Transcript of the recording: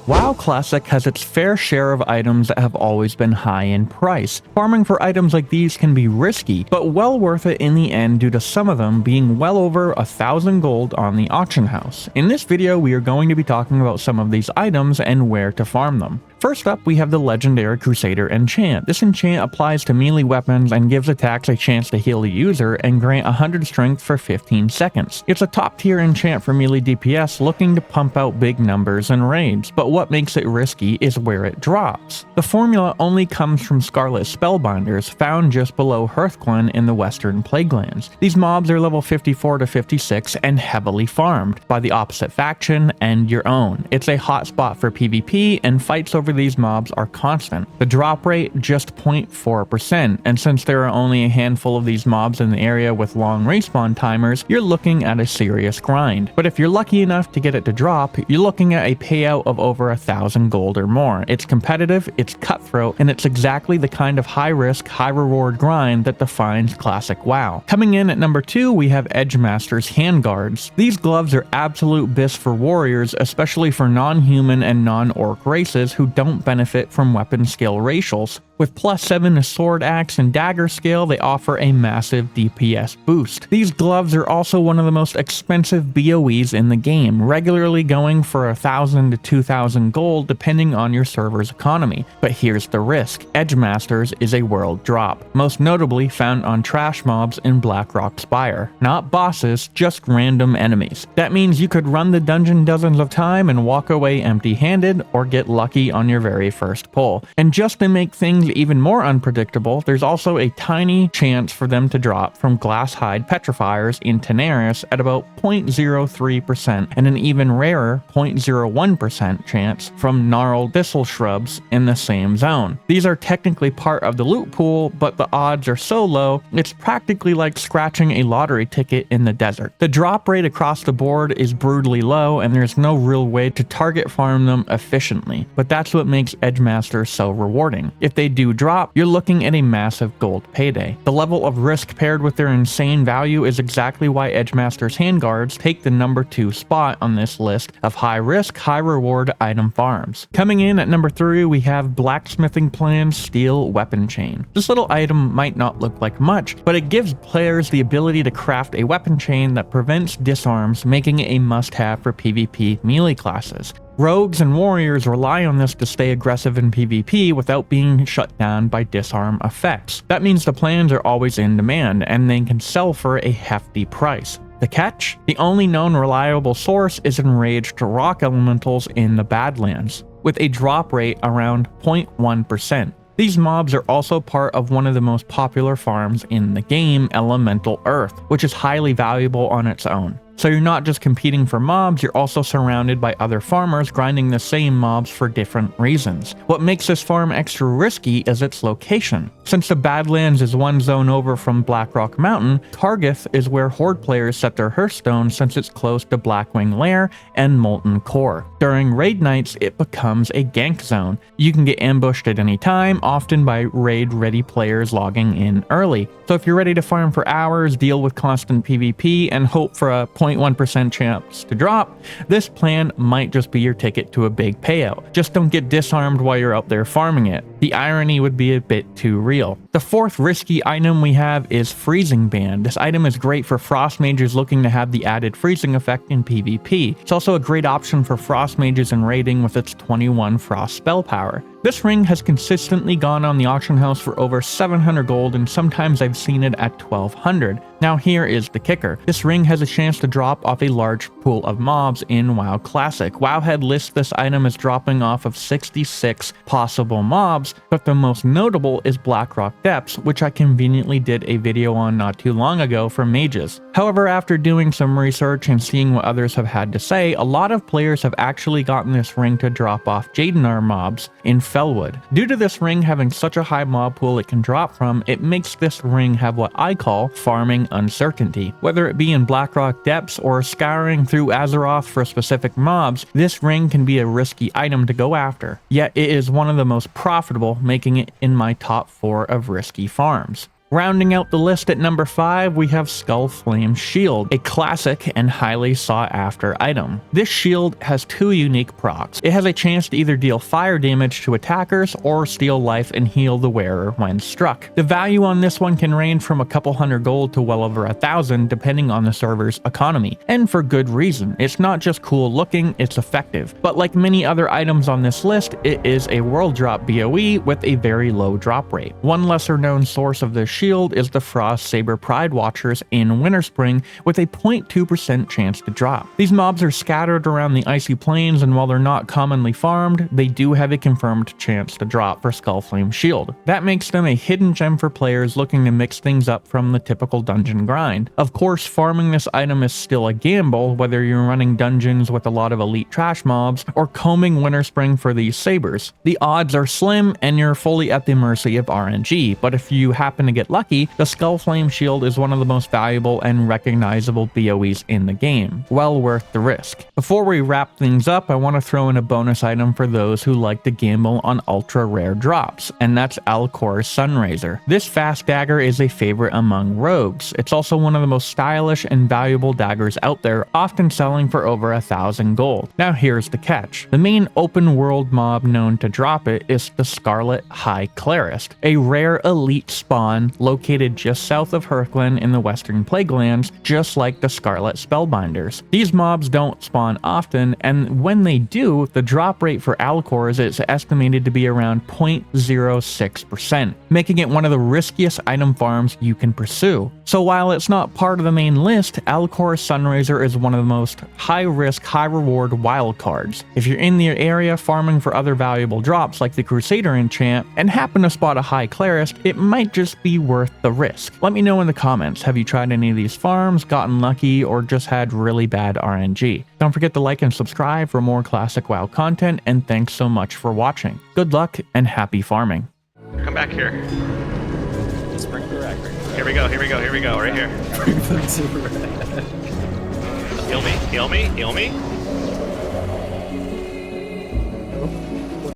WoW Classic has its fair share of items that have always been high in price. Farming for items like these can be risky, but well worth it in the end due to some of them being well over 1,000 gold on the auction house. In this video, we are going to be talking about some of these items and where to farm them. First up, we have the legendary Crusader enchant. This enchant applies to melee weapons and gives attacks a chance to heal the user and grant 100 strength for 15 seconds. It's a top tier enchant for melee DPS looking to pump out big numbers in raids, but what makes it risky is where it drops. The formula only comes from Scarlet Spellbinders found just below Hearthglen in the Western Plaguelands. These mobs are level 54 to 56 and heavily farmed by the opposite faction and your own. It's a hotspot for PvP and fights over these mobs are constant. The drop rate just 0.4%, and since there are only a handful of these mobs in the area with long respawn timers, you're looking at a serious grind. But if you're lucky enough to get it to drop, you're looking at a payout of over 1,000 gold or more. It's competitive, it's cutthroat, and it's exactly the kind of high risk, high reward grind that defines classic WoW. Coming in at number 2, we have Edgemaster's Handguards. These gloves are absolute bis for warriors, especially for non-human and non-orc races who don't benefit from weapon skill racials. With +7 to sword, axe, and dagger skill, they offer a massive DPS boost. These gloves are also one of the most expensive BOEs in the game, regularly going for 1,000 to 2,000 gold depending on your server's economy. But here's the risk. Edgemasters is a world drop, most notably found on trash mobs in Blackrock Spire. Not bosses, just random enemies. That means you could run the dungeon dozens of times and walk away empty-handed, or get lucky on your very first pull. And just to make things even more unpredictable, there's also a tiny chance for them to drop from Glasshide Petrifiers in Tenaris at about 0.03% and an even rarer 0.01% chance from Gnarled Thistle Shrubs in the same zone. These are technically part of the loot pool, but the odds are so low, it's practically like scratching a lottery ticket in the desert. The drop rate across the board is brutally low, and there's no real way to target farm them efficiently, but that's what makes Edgemasters so rewarding. If they do drop, you're looking at a massive gold payday. The level of risk paired with their insane value is exactly why Edgemaster's Handguards take the number 2 spot on this list of high risk, high reward item farms. Coming in at number 3, we have Blacksmithing Plan's Steel Weapon Chain. This little item might not look like much, but it gives players the ability to craft a weapon chain that prevents disarms, making it a must-have for PvP melee classes. Rogues and warriors rely on this to stay aggressive in PvP without being shut down by disarm effects. That means the plans are always in demand, and they can sell for a hefty price. The catch? The only known reliable source is enraged rock elementals in the Badlands, with a drop rate around 0.1%. These mobs are also part of one of the most popular farms in the game, Elemental Earth, which is highly valuable on its own. So you're not just competing for mobs, you're also surrounded by other farmers grinding the same mobs for different reasons. What makes this farm extra risky is its location. Since the Badlands is one zone over from Blackrock Mountain, Targeth is where Horde players set their hearthstones since it's close to Blackwing Lair and Molten Core. During raid nights, it becomes a gank zone. You can get ambushed at any time, often by raid-ready players logging in early. So if you're ready to farm for hours, deal with constant PvP, and hope for a 0.1% chance to drop, this plan might just be your ticket to a big payout. Just don't get disarmed while you're out there farming it. The irony would be a bit too real. The fourth risky item we have is Freezing Band. This item is great for frost mages looking to have the added freezing effect in PvP. It's also a great option for frost mages in raiding with its 21 frost spell power. This ring has consistently gone on the auction house for over 700 gold, and sometimes I've seen it at 1,200. Now here is the kicker. This ring has a chance to drop off a large pool of mobs in WoW Classic. Wowhead lists this item as dropping off of 66 possible mobs, but the most notable is Blackrock Depths, which I conveniently did a video on not too long ago for mages. However, after doing some research and seeing what others have had to say, a lot of players have actually gotten this ring to drop off Jadenar mobs in Fellwood. Due to this ring having such a high mob pool it can drop from, it makes this ring have what I call farming uncertainty. Whether it be in Blackrock Depths or scouring through Azeroth for specific mobs, this ring can be a risky item to go after. Yet it is one of the most profitable, making it in my top 4 of risky farms. Rounding out the list at number 5, we have Skullflame Shield, a classic and highly sought after item. This shield has 2 unique procs. It has a chance to either deal fire damage to attackers or steal life and heal the wearer when struck. The value on this one can range from a couple hundred gold to well over 1,000 depending on the server's economy, and for good reason. It's not just cool looking, it's effective. But like many other items on this list, it is a world drop BOE with a very low drop rate. One lesser known source of this shield is the Frost Saber Pride Watchers in Winterspring with a 0.2% chance to drop. These mobs are scattered around the icy plains, and while they're not commonly farmed, they do have a confirmed chance to drop for Skullflame Shield. That makes them a hidden gem for players looking to mix things up from the typical dungeon grind. Of course, farming this item is still a gamble, whether you're running dungeons with a lot of elite trash mobs or combing Winterspring for these sabers. The odds are slim and you're fully at the mercy of RNG, but if you happen to get lucky, the Skullflame Shield is one of the most valuable and recognizable BOEs in the game. Well worth the risk. Before we wrap things up, I want to throw in a bonus item for those who like to gamble on ultra rare drops, and that's Alcor's Sunraiser. This fast dagger is a favorite among rogues. It's also one of the most stylish and valuable daggers out there, often selling for over 1,000 gold. Now here's the catch. The main open world mob known to drop it is the Scarlet High Clerist, a rare elite spawn located just south of Hirkland in the Western Plaguelands, just like the Scarlet Spellbinders. These mobs don't spawn often, and when they do, the drop rate for Alcor's is estimated to be around 0.06%, making it one of the riskiest item farms you can pursue. So while it's not part of the main list, Alcor's Sunraiser is one of the most high-risk, high-reward wild cards. If you're in the area farming for other valuable drops like the Crusader enchant and happen to spot a High Clerist, it might just be worth the risk. Let me know in the comments, have you tried any of these farms, gotten lucky, or just had really bad RNG? Don't forget to like and subscribe for more classic WoW content, and thanks so much for watching. Good luck and happy farming. Come back here. Sprinkler record. Here we go, here we go, here we go, right here. Heal me, heal me, heal me.